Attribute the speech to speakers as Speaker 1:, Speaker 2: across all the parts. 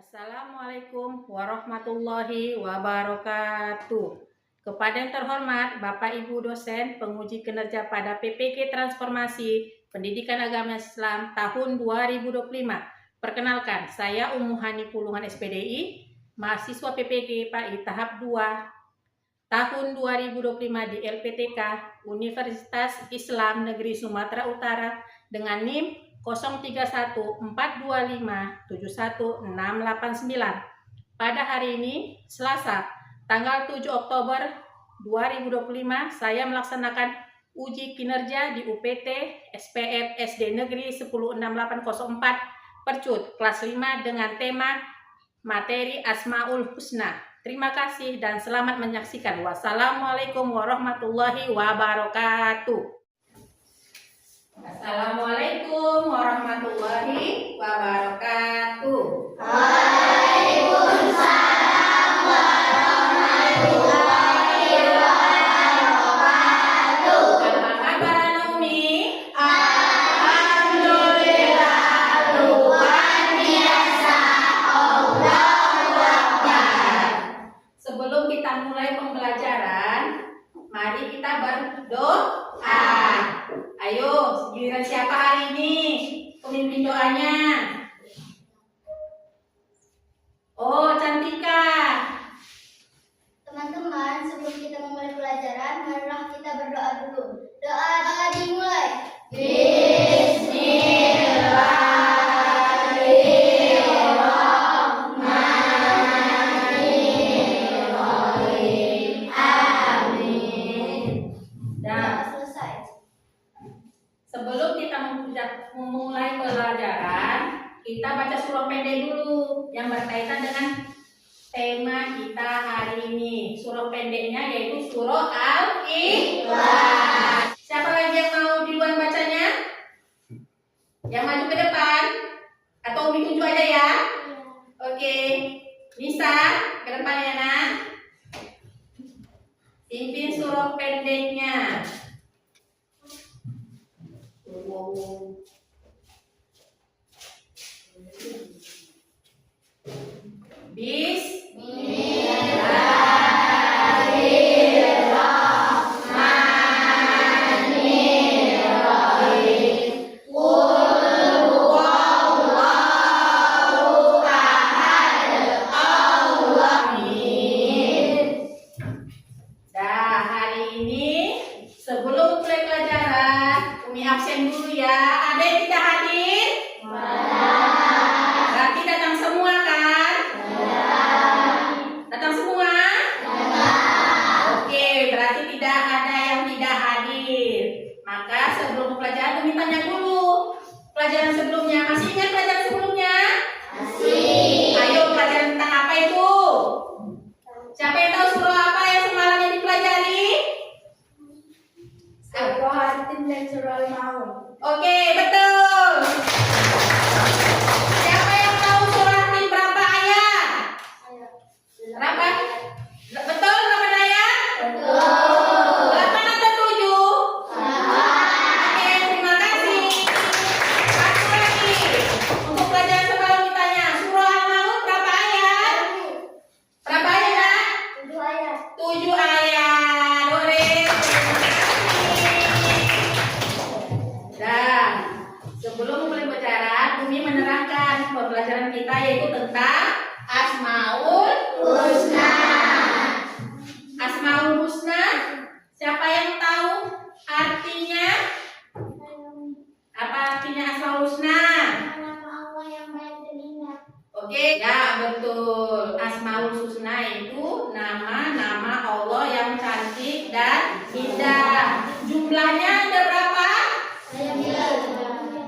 Speaker 1: Assalamualaikum warahmatullahi wabarakatuh. Kepada yang terhormat Bapak Ibu dosen penguji kinerja pada PPK Transformasi Pendidikan Agama Islam tahun 2025. Perkenalkan, saya Ummu Hani Pulungan SPDI, mahasiswa PPK PAI tahap 2 tahun 2025 di LPTK Universitas Islam Negeri Sumatera Utara dengan NIM 0314257169. Pada hari ini, Selasa, tanggal 7 Oktober 2025, saya melaksanakan uji kinerja di UPT SPF SD Negeri 106804 Percut, kelas 5 dengan tema materi Asmaul Husna. Terima kasih dan selamat menyaksikan. Wassalamualaikum warahmatullahi wabarakatuh. Assalamualaikum warahmatullahi wabarakatuh.
Speaker 2: Waalaikumsalam warahmatullahi wabarakatuh.
Speaker 1: Apa kabar Umi?
Speaker 2: Alhamdulillah, luar biasa. Allahu Akbar.
Speaker 1: Sebelum kita mulai pembelajaran, mari kita berdoa. Ayo, giliran siapa hari ini? Pemimpin doanya. Oh, Cantika.
Speaker 2: Teman-teman, sebelum kita memulai pelajaran, marilah kita berdoa dulu. Doa dimulai. Bismillahirrahmanirrahim. Amin.
Speaker 1: Dan
Speaker 2: Selesai.
Speaker 1: sebelum kita memulai pelajaran, kita baca surah pendek dulu yang berkaitan dengan tema kita hari ini. Surah pendeknya yaitu surah Al-Ikhlas. Siapa lagi yang mau duluan bacanya? Yang maju ke depan? Atau Umi tunjuk aja ya? Oke. Nisa, ke depan ya nak. Pimpin surah pendeknya.
Speaker 2: Bismillahirrahmanirrahim. Qul huwallahu ahad. Amin.
Speaker 1: Dah, hari ini sebelum mulai pelajaran, Umi absen dulu ya. Ada yang tidak hadir? Berarti datang semua kan? Datang semua? Oke, berarti tidak ada yang tidak hadir. Maka sebelum pelajaran Umi tanya dulu. Pelajaran sebelumnya, masih ingat pelajaran sebelumnya?
Speaker 2: Masih.
Speaker 1: Ayo, pelajaran tentang apa itu? Siapa yang tahu surah apa yang semalam yang dipelajari?
Speaker 2: Surah Al-Tin dan Surah Al-Maun.
Speaker 1: Oke, betul. Siapa yang tahu surah Al-Tin berapa ayat? Berapa? Betul berapa ayat?
Speaker 2: Betul.
Speaker 1: 8 atau 7? Oke, terima kasih. Satu lagi. Untuk pelajaran semalam ditanya, surah Al-Maun berapa ayat? Berapa ayat?
Speaker 2: 7 ayat.
Speaker 1: 7 ayat. Ore. Dan sebelum mulai pelajaran, Umi menerangkan pembelajaran kita yaitu tentang Asmaul
Speaker 2: Husna.
Speaker 1: Asmaul Husna. Siapa yang tahu artinya? Apa artinya Asmaul Husna?
Speaker 2: Nama Allah yang baik dan indah.
Speaker 1: Oke, ya betul. Asmaul Husna itu nama-nama Allah yang cantik dan indah. Jumlahnya ada berapa?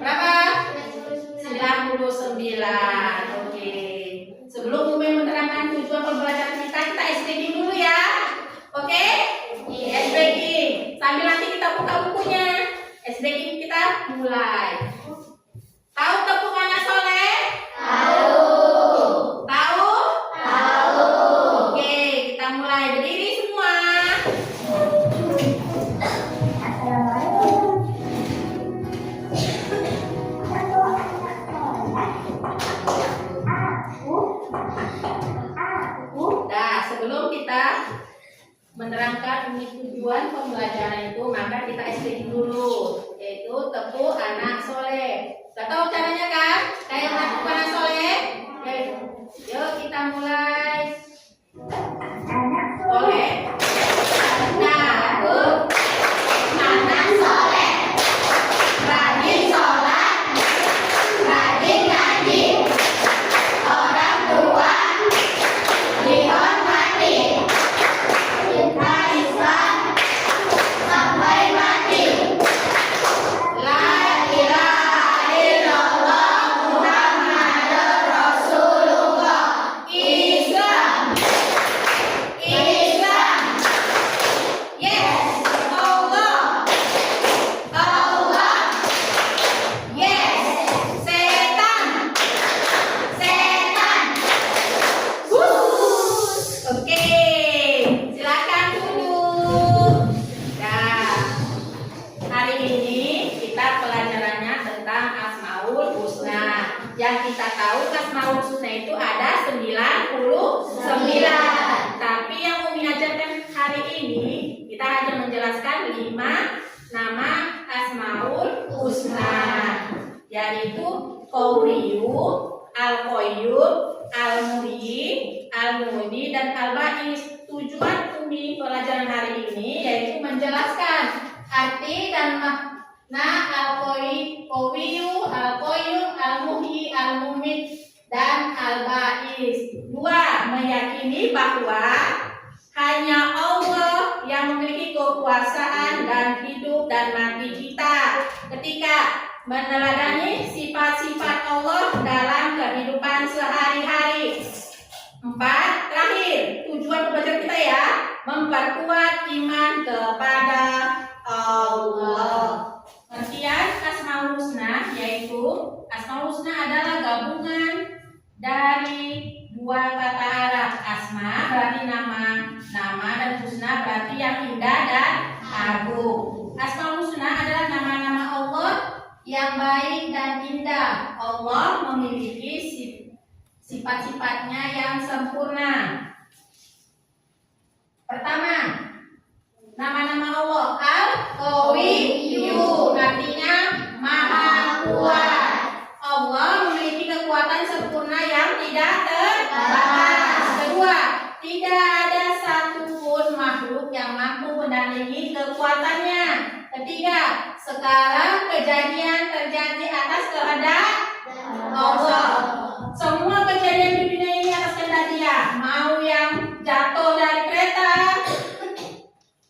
Speaker 1: Berapa? 99. Oke. Sebelum Umi menerangkan tujuan pembelajaran kita SPG dulu ya. Oke? SPG. Sambil nanti kita buka bukunya. SPG kita mulai. Tahu tepuk anak soleh?
Speaker 2: Tahu.
Speaker 1: Tahu?
Speaker 2: Tahu.
Speaker 1: Oke, kita mulai. Berdiri semua.
Speaker 2: Assalamualaikum.
Speaker 1: Nah, sebelum kita menerangkan unit tujuan pembelajaran itu, maka kita SPI dulu, yaitu tepu anak soleh. Sudah tahu caranya kan? Kayak tepu anak soleh? Yuk kita mulai. Soleh. Nah, anak soleh, rajin sholat, rajin ngaji, orang tua dihormati, cinta Islam sampai mati. La ilaha illallah Muhammadur Rasulullah. Islam, Islam. Yes, Allah, Allah. Yes, setan, setan. Oke, silakan duduk. Nah, hari ini kita pelajarannya tentang Asmaul Husna. Yang kita tahu Asmaul Husna itu ada 99. Tapi yang Umi ajarkan hari ini kita hanya menjelaskan 5 nama Asmaul Husna, yaitu Qawiyu, Al-Qayyum, Al-Muhyi, Al-Mu'ti, dan Al-Ba'is. Tujuan Umi pelajaran hari ini yaitu menjelaskan arti dan makna Al-Qawiyu, Al-Qayyum, Al-Muhyi, Al-Mu'ti, dan Al-Ba'is. 2. Meyakini bahwa hanya Allah yang memiliki kekuasaan dan hidup dan mati kita. Ketiga, meneladani sifat-sifat Allah dalam kehidupan sehari-hari. 4. Terakhir, tujuan pembelajaran kita ya, memperkuat iman kepada Allah. Pengertian Asmaul Husna yaitu Asmaul Husna adalah gabungan dari 2 kata Arab. Asma berarti nama, nama, dan husna berarti yang indah dan agung. Asmaul Husna adalah nama-nama Allah yang baik dan indah. Allah memiliki sifat-sifatnya yang sempurna. Pertama, nama-nama Allah Al-Qawiyyu, artinya Maha Kuat. Allah memiliki kekuatan sempurna yang tidak terbatas. Kedua, tidak ada satupun makhluk yang mampu menandingi kekuatannya. Ketiga, segala kejadian terjadi atas kehendak Allah. Semua kejadian di dunia ini atas kehendak Dia. Mau yang jatuh dari kereta,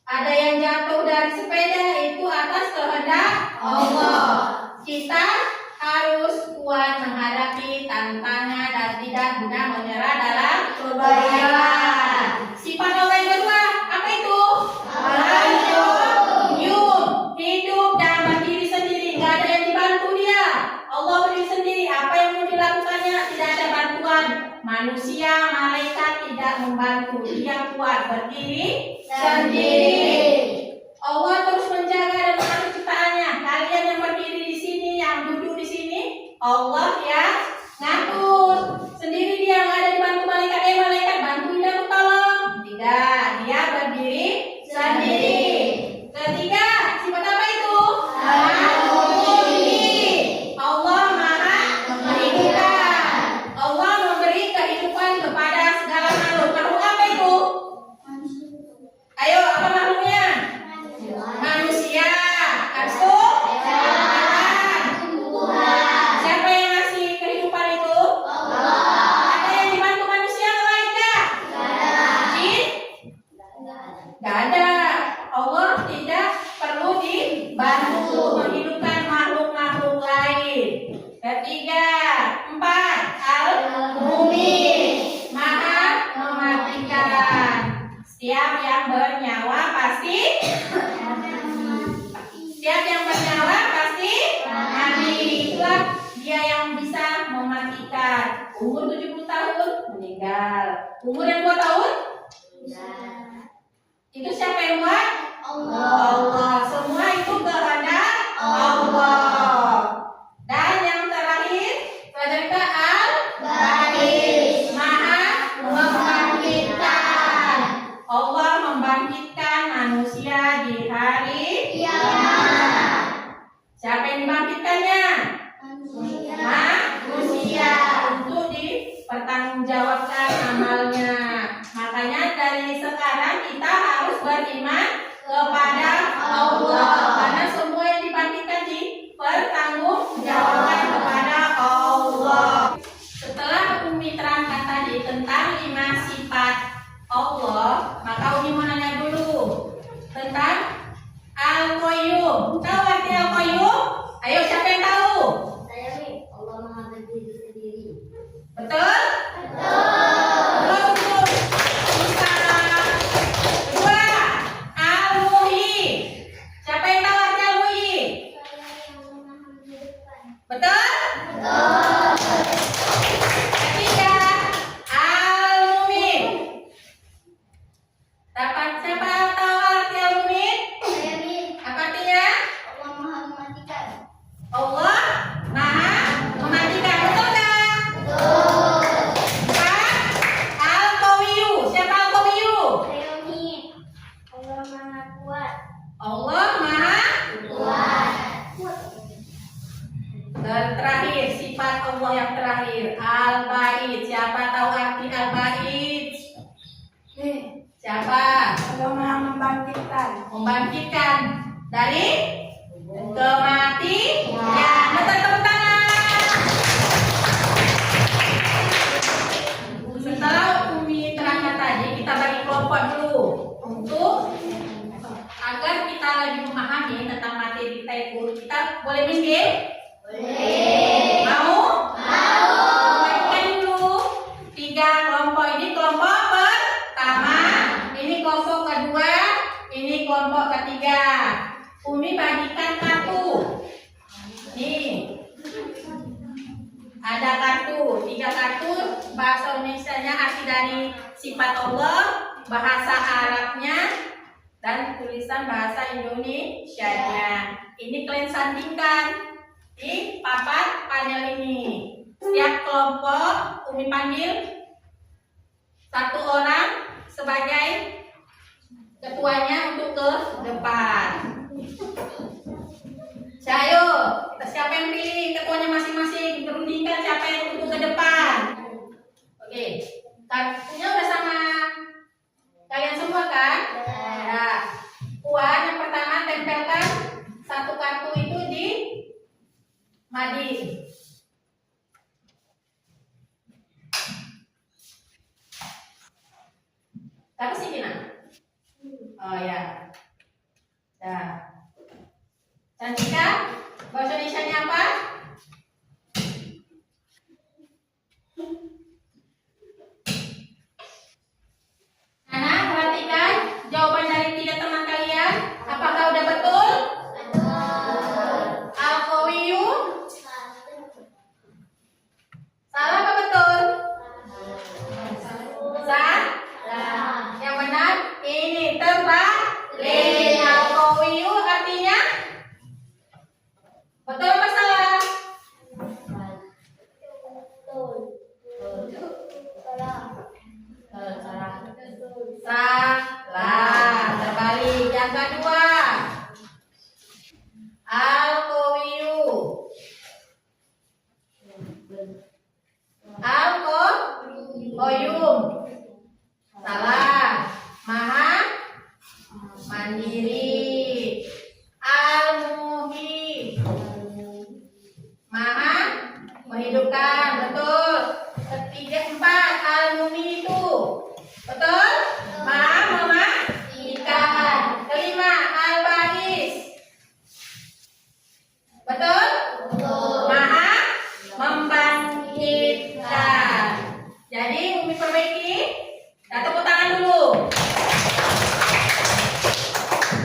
Speaker 1: ada yang jatuh dari sepeda, itu atas kehendak Allah. Kita harus kuat menghadapi tantangan dan tidak guna menyerah dalam kebaikan. Sifat Allah yang kedua, apa itu? Al-Qayyum, hidup dan berdiri sendiri, nggak ada yang dibantu Dia. Allah berdiri sendiri, apa yang mau dilakukannya tidak ada bantuan. Manusia, malaikat tidak membantu. Dia kuat berdiri sendiri. Allah terus menjaga dan mengatur ciptaannya. Kalian yang berdiri di sini, yang duduk di sini, Allah yang ngatur. Sendiri Dia, nggak ada dibantu malaikat. Malaikat bantuin dan tolong. Tidak, Dia berdiri sendiri. Ketiga, sifat apa itu? Al-Muhyi. Allah Maha menghidupkan. Allah memberi kehidupan kepada segala makhluk. Makhluk apa itu? Ayo, apa makhluknya? Manusia. Habis itu? Siapa yang ngasih kehidupan itu? Ada yang dibantu manusia atau enggak? Jin? Gak ada. Allah tidak perlu dibantu menghidupkan makhluk-makhluk lain. Ketiga. 4. Al-Mu'ti, Maha mematikan. Setiap yang bernyawa pasti mati. Itulah Dia yang bisa mematikan. Umur 70 tahun meninggal. Umur yang 2 tahun? Itu siapa yang buat? Allah. Semua itu kehendak Allah. Dan yang terakhir, pelajaran Al-Ba'is, Maha kepada Allah. Karena semua yang dibangkitkan dipertanggungjawabkan kepada Allah. Setelah Umi terangkan tadi tentang 5 sifat Allah, maka Umi mau nanya dulu tentang Al-Qayyum. Tahu arti Al-Qayyum? Ayo, siapa yang tahu?
Speaker 2: Saya Mi, Allah Maha Berdiri sendiri.
Speaker 1: Betul? Terus untuk bisa. Kedua, Al-Muhyi. Siapa yang tahu arti Al-Muhyi?
Speaker 2: Saya yang maha menghidupkan.
Speaker 1: Betul? Ketiga, Al-Mumit. Dapat siapa tahu arti Al-Mumit?
Speaker 2: Saya Mi,
Speaker 1: Apa artinya?
Speaker 2: Allah Maha mematikan.
Speaker 1: Allah Maha mematikan. Betul nggak?
Speaker 2: Betul.
Speaker 1: Empat, Al-Qawiyyu. Siapa Al-Qawiyyu?
Speaker 2: Saya Mi, Allah Maha kuat.
Speaker 1: Allah Maha.
Speaker 2: Kuat.
Speaker 1: Dan terakhir, sifat Allah yang terakhir, Al-Ba'id. Siapa tahu arti Al-Ba'id? Siapa?
Speaker 2: Allah Maha membangkitkan.
Speaker 1: Membangkitkan dari kematian. Betul, tepuk tangan. Setelah Umi terangkan tadi, kita bagi kelompok dulu untuk agar kita lebih memahami tentang materi kita itu. Kita boleh miskin?
Speaker 2: Boleh.
Speaker 1: Mau? Bagikan dulu 3 kelompok. Ini kelompok pertama, ini kelompok kedua, ini kelompok ketiga. Umi bagikan kartu. Nih, ada kartu, 3 kartu. Bahasa Indonesianya arti dari sifat Allah, bahasa Arabnya, dan tulisan bahasa Indonesianya. Ini kalian sandingkan di papan panel ini. Setiap kelompok Umi panggil 1 orang sebagai ketuanya untuk ke depan. Ayo, siapa yang pilih ketuanya masing-masing? Berundingkan siapa yang untuk ke depan. Oke, kartunya udah sama kalian semua kan? Nah, Puan yang pertama tempelkan 1 kartu itu di Madi. Apa sih Kina? Oh ya. Nah. Cantika, bahasa Indonesianya apa? Nana, perhatikan jawaban dari 3 teman kalian. Apakah udah betul? Al-Qawiyyu. Salah apa betul? Salah. Yang benar ini terbalik. Al-Qawiyyu artinya betul apa salah? Salah. Terbalik. Yang kedua, Al-Qawiyyu. Al-Qayyum. Salah. Maha mandiri. Al-Muhyi. Maha menghidupkan. Betul. Ketiga, 4, Al-Mumi itu. Betul? Maha mematikan. Kelima, Al-Ba'is. Betul? Maha membangkitkan. Jadi Umi perbaiki. Nah, tepuk tangan dulu.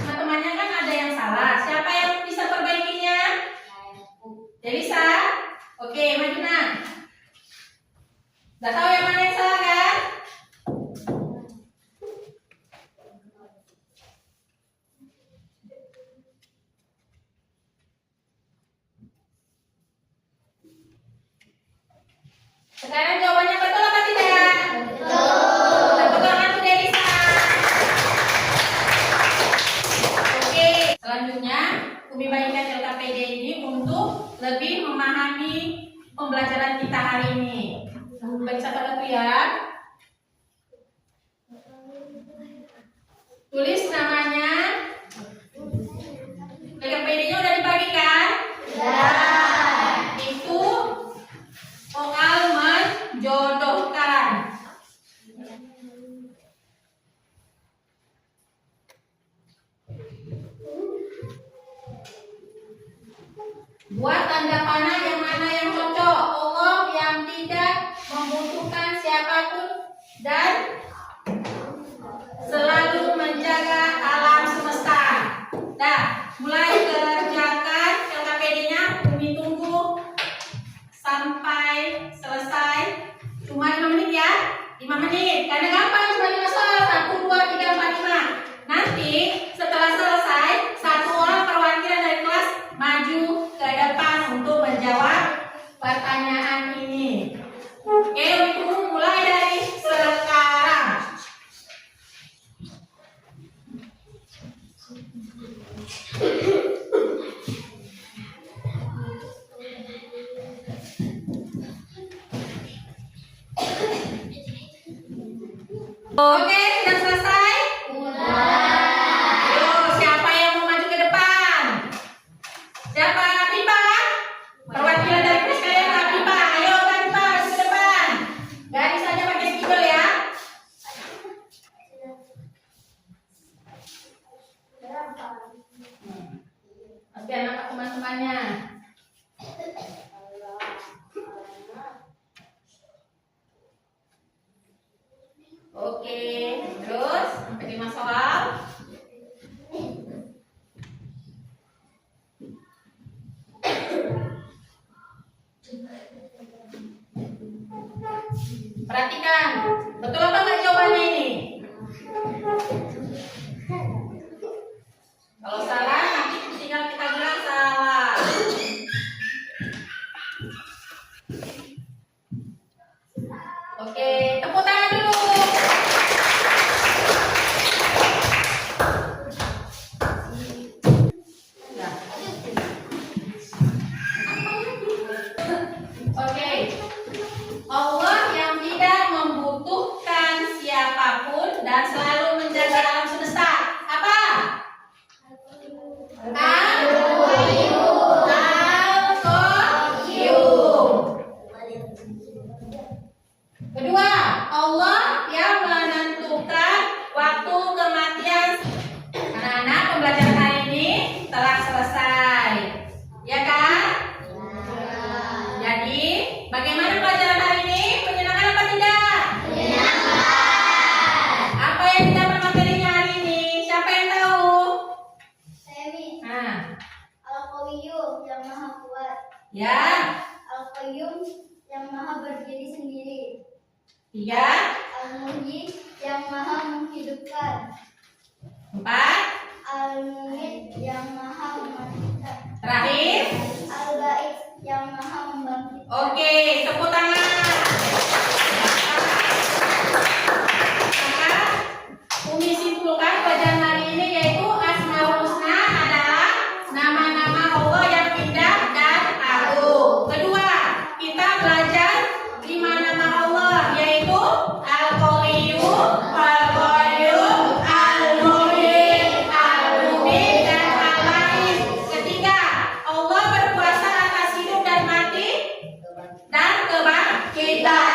Speaker 1: Teman-temannya kan ada yang salah. Siapa yang bisa perbaikinya? Delisa? Oke, Majuna. Gak tahu yang mana yang salah kan? Sekarang jawabannya betul apa tidak? Betul. Tepuk tangan untuk Delisa. Oke, selanjutnya Umi bagikan LKPD ini untuk lebih memahami pembelajaran kita hari ini. Baik satu ya. Tulis namanya PPD-nya udah dibagikan?
Speaker 2: Ya.
Speaker 1: Itu soal menjodohkan. Buat tanda panah yang mana yang cocok. Allah yang tidak membutuhkan siapapun dan selalu menjaga alam semesta. Dah, mulai kerjakan LKPD-nya. Umi tunggu sampai selesai. Cuma 5 menit ya. 5 menit. Karena gampang cuma 5 soal. 1, 2, 3, 4, 5. Nanti setelah selesai, satu orang perwakilan dari kelas maju ke depan untuk menjawab pertanyaan ini. Oke, Umi tunggu mulai dari sekarang. Oke, sudah selesai? Ayo, siapa yang mau maju ke depan? Siapa? Pipa? Perwakilan dari kelas kalian, Pipa. Ayo, Pipa, maju ke depan. Garis saja pakai spidol ya. Oke, anak teman-temannya. Oke, terus sampai 5 soal. Perhatikan, betul apa enggak jawabannya ini? Kalau salah, nanti tinggal kita bilang salah. Oke, tepuk tangan dulu. Ya. Oke. Allah yang tidak membutuhkan siapapun dan selalu menjaga alam semesta. Apa? Al-Qayyum. Kedua, Allah yang menentukan waktu kematian. Anak-anak, pembelajaran hari ini telah selesai. Ya kan? Jadi, bagaimana pelajaran hari ini? Menyenangkan apa tidak? Menyenangkan. Apa yang didapat materinya hari ini? Siapa yang tahu?
Speaker 2: Semi.
Speaker 1: Nah,
Speaker 2: Al-Qayyum yang maha kuat.
Speaker 1: ya.
Speaker 2: Al-Qayyum yang maha berdiri sendiri.
Speaker 1: 3,
Speaker 2: Al-Muhyi yang maha menghidupkan.
Speaker 1: 4,
Speaker 2: Al-Mumit yang maha mematikan.
Speaker 1: terakhir.
Speaker 2: Al-Ba'id yang maha membangkitkan.
Speaker 1: Oke, tepuk tangan. Maka Umi simpulkan pelajaran hari ini yaitu Asmaul Husna adalah nama-nama Allah yang indah dan agung. Kedua, kita belajar 5 nama Allah yaitu Al-Qayyum, Al-Qayyum, Al-Muhyi, Al-Mumit, dan Al-Ba'id. Ketiga, Allah berkuasa atas hidup dan mati dan kebangkitan.